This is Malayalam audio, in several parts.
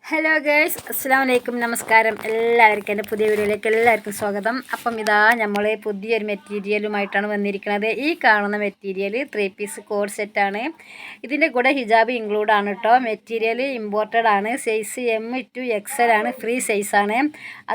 ഹലോ ഗേഴ്സ്, അസ്സാം വലൈക്കും, നമസ്കാരം. എല്ലാവർക്കും എൻ്റെ പുതിയ വീഡിയോയിലേക്ക് എല്ലാവർക്കും സ്വാഗതം. അപ്പം ഇതാ നമ്മൾ പുതിയൊരു മെറ്റീരിയലുമായിട്ടാണ് വന്നിരിക്കുന്നത്. ഈ കാണുന്ന മെറ്റീരിയൽ 3 പീസ് കോഡ് സെറ്റാണ്. ഇതിൻ്റെ കൂടെ ഹിജാബ് ഇൻക്ലൂഡാണ് കേട്ടോ. മെറ്റീരിയൽ ഇമ്പോർട്ടഡ് ആണ്. സൈസ് M to XL ആണ്, ഫ്രീ സൈസാണ്.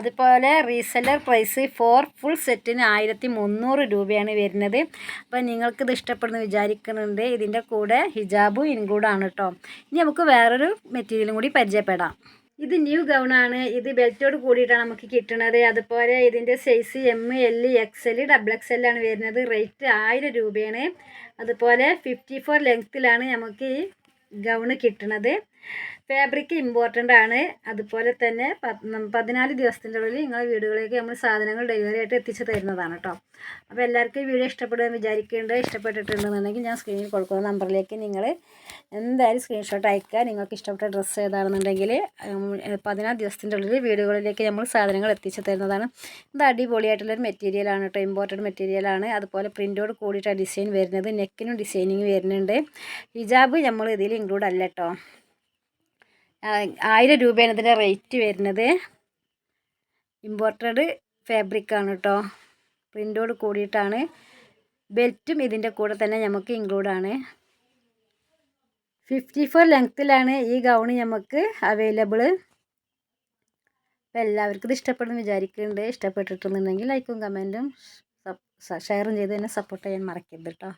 അതുപോലെ റീസെല്ലർ പ്രൈസ് ഫോർ ഫുൾ സെറ്റിന് 1300 രൂപയാണ് വരുന്നത്. അപ്പം നിങ്ങൾക്കിത് ഇഷ്ടപ്പെടുന്നു വിചാരിക്കുന്നുണ്ട്. ഇതിൻ്റെ കൂടെ ഹിജാബും ഇൻക്ലൂഡാണ് കേട്ടോ. ഇനി നമുക്ക് വേറൊരു മെറ്റീരിയലും കൂടി പരിചയപ്പെടാം. ഇത് ന്യൂ ഗൗണാണ്. ഇത് ബെൽറ്റോട് കൂടിയിട്ടാണ് നമുക്ക് കിട്ടുന്നത്. അതുപോലെ ഇതിൻ്റെ size M, L, XL, XXL ആണ് വരുന്നത്. റേറ്റ് 1000 രൂപയാണ്. അതുപോലെ 54 ലെങ്ത്തിലാണ് നമുക്ക് ഈ ഗൗണ് കിട്ടുന്നത്. ഫാബ്രിക് ഇമ്പോർട്ടൻ്റ് ആണ്. അതുപോലെ തന്നെ 14 ദിവസത്തിൻ്റെ ഉള്ളിൽ നിങ്ങളുടെ വീടുകളിലേക്ക് നമ്മൾ സാധനങ്ങൾ ഡെലിവറി ആയിട്ട് എത്തിച്ചു തരുന്നതാണ് കേട്ടോ. അപ്പോൾ എല്ലാവർക്കും ഈ വീഡിയോ ഇഷ്ടപ്പെടുമെന്ന് വിചാരിക്കേണ്ടത്. ഇഷ്ടപ്പെട്ടിട്ടുണ്ടെന്നുണ്ടെങ്കിൽ ഞാൻ സ്ക്രീനിൽ കൊടുക്കുന്ന നമ്പറിലേക്ക് നിങ്ങൾ എന്തായാലും സ്ക്രീൻഷോട്ട് അയക്കുക. നിങ്ങൾക്ക് ഇഷ്ടപ്പെട്ട ഡ്രസ്സ് ഏതാണെന്നുണ്ടെങ്കിൽ 14 ദിവസത്തിൻ്റെ ഉള്ളിൽ വീടുകളിലേക്ക് നമ്മൾ സാധനങ്ങൾ എത്തിച്ചു തരുന്നതാണ്. ഇത് അടിപൊളിയായിട്ടുള്ളൊരു മെറ്റീരിയലാണ് കേട്ടോ. ഇമ്പോർട്ടഡ് മെറ്റീരിയലാണ്. അതുപോലെ പ്രിൻ്റോട് കൂടിയിട്ടാണ് ഡിസൈൻ വരുന്നത്. നെക്കിനും ഡിസൈനിങ് വരുന്നുണ്ട്. ഹിജാബ് നമ്മൾ ഇതിൽ ഇൻക്ലൂഡ് അല്ല കേട്ടോ. 1000 രൂപയാണ് ഇതിൻ്റെ റേറ്റ് വരുന്നത്. ഇമ്പോർട്ടഡ് ഫാബ്രിക്കാണ് കേട്ടോ. പ്രിൻ്റോട് കൂടിയിട്ടാണ്. ബെൽറ്റും ഇതിൻ്റെ കൂടെ തന്നെ നമുക്ക് ഇൻക്ലൂഡാണ്. 54 ലെങ്ത്തിലാണ് ഈ ഗൗണ് നമുക്ക് അവൈലബിൾ. അപ്പോൾ എല്ലാവർക്കും ഇത് ഇഷ്ടപ്പെടുന്നു വിചാരിക്കുന്നുണ്ട്. ഇഷ്ടപ്പെട്ടിട്ടുണ്ടെങ്കിൽ ലൈക്കും കമൻറ്റും ഷെയറും ചെയ്ത് തന്നെ സപ്പോർട്ട് ചെയ്യാൻ മറക്കരുത് കേട്ടോ.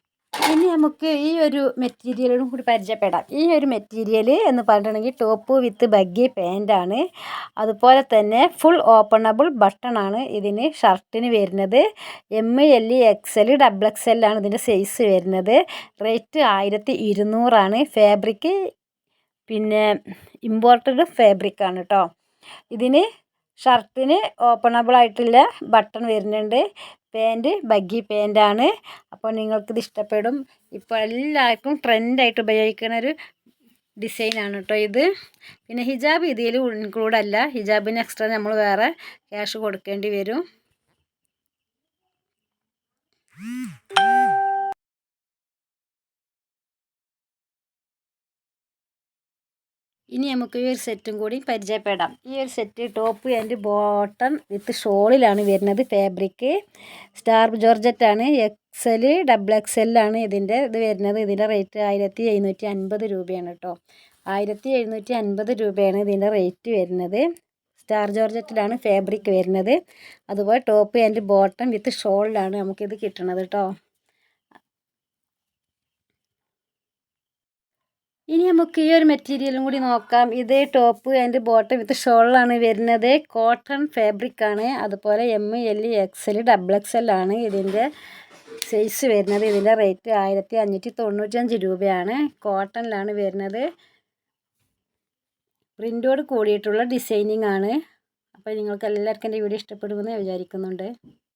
ഇനി നമുക്ക് ഈ ഒരു മെറ്റീരിയലും കൂടി പരിചയപ്പെടാം. ഈ ഒരു മെറ്റീരിയൽ എന്ന് പറഞ്ഞിട്ടുണ്ടെങ്കിൽ ടോപ്പ് വിത്ത് ബഗ്ഗി പാൻറ്റാണ്. അതുപോലെ തന്നെ ഫുൾ ഓപ്പണബിൾ ബട്ടണാണ് ഇതിന് ഷർട്ടിന് വരുന്നത്. M, L, XL, XXL ആണ് ഇതിൻ്റെ സൈസ് വരുന്നത്. റേറ്റ് 1200 ആണ്. ഫാബ്രിക് പിന്നെ ഇമ്പോർട്ടഡ് ഫാബ്രിക്കാണ് കേട്ടോ. ഇതിന് ഷർട്ടിന് ഓപ്പണബിൾ ആയിട്ടുള്ള ബട്ടൺ വരുന്നുണ്ട്. പാൻറ്റ് ബഗ്ഗി പാൻറ്റാണ്. അപ്പോൾ നിങ്ങൾക്കിത് ഇഷ്ടപ്പെടും. ഇപ്പോൾ എല്ലാവർക്കും ട്രെൻഡായിട്ട് ഉപയോഗിക്കുന്ന ഒരു ഡിസൈനാണ് കേട്ടോ ഇത്. പിന്നെ ഹിജാബ് ഇതിൽ ഇൻക്ലൂഡ് അല്ല. ഹിജാബിന് എക്സ്ട്രാ നമ്മൾ വേറെ ക്യാഷ് കൊടുക്കേണ്ടി വരും. ഇനി നമുക്ക് ഈ ഒരു സെറ്റും കൂടി പരിചയപ്പെടാം. ഈ ഒരു set top and bottom with ഷോളിലാണ് വരുന്നത്. ഫാബ്രിക് സ്റ്റാർ ജോർജറ്റാണ്. XL, XXL ആണ് ഇതിൻ്റെ ഇത് വരുന്നത്. ഇതിൻ്റെ റേറ്റ് 1750 രൂപയാണ് കേട്ടോ. 1750 രൂപയാണ് ഇതിൻ്റെ റേറ്റ് വരുന്നത്. സ്റ്റാർ ജോർജറ്റിലാണ് ഫാബ്രിക് വരുന്നത്. അതുപോലെ ടോപ്പ് ആൻഡ് ബോട്ടം വിത്ത് ഷോളിലാണ് നമുക്കിത് കിട്ടുന്നത് കേട്ടോ. ഇനി നമുക്ക് ഈ ഒരു മെറ്റീരിയലും കൂടി നോക്കാം. ഇത് ടോപ്പ് ആൻഡ് ബോട്ടം വിത്ത് ഷോളാണ് വരുന്നത്. കോട്ടൺ ഫാബ്രിക് ആണ്. അതുപോലെ M, L, XL, XXL ആണ് ഇതിൻ്റെ സൈസ് വരുന്നത്. ഇതിൻ്റെ റേറ്റ് 1595 രൂപയാണ്. കോട്ടണിലാണ് വരുന്നത്. പ്രിൻ്റോട് കൂടിയിട്ടുള്ള ഡിസൈനിങ് ആണ്. അപ്പോൾ നിങ്ങൾക്ക് എല്ലാവർക്കും എൻ്റെ വീഡിയോ ഇഷ്ടപ്പെടുമെന്ന് വിചാരിക്കുന്നുണ്ട്.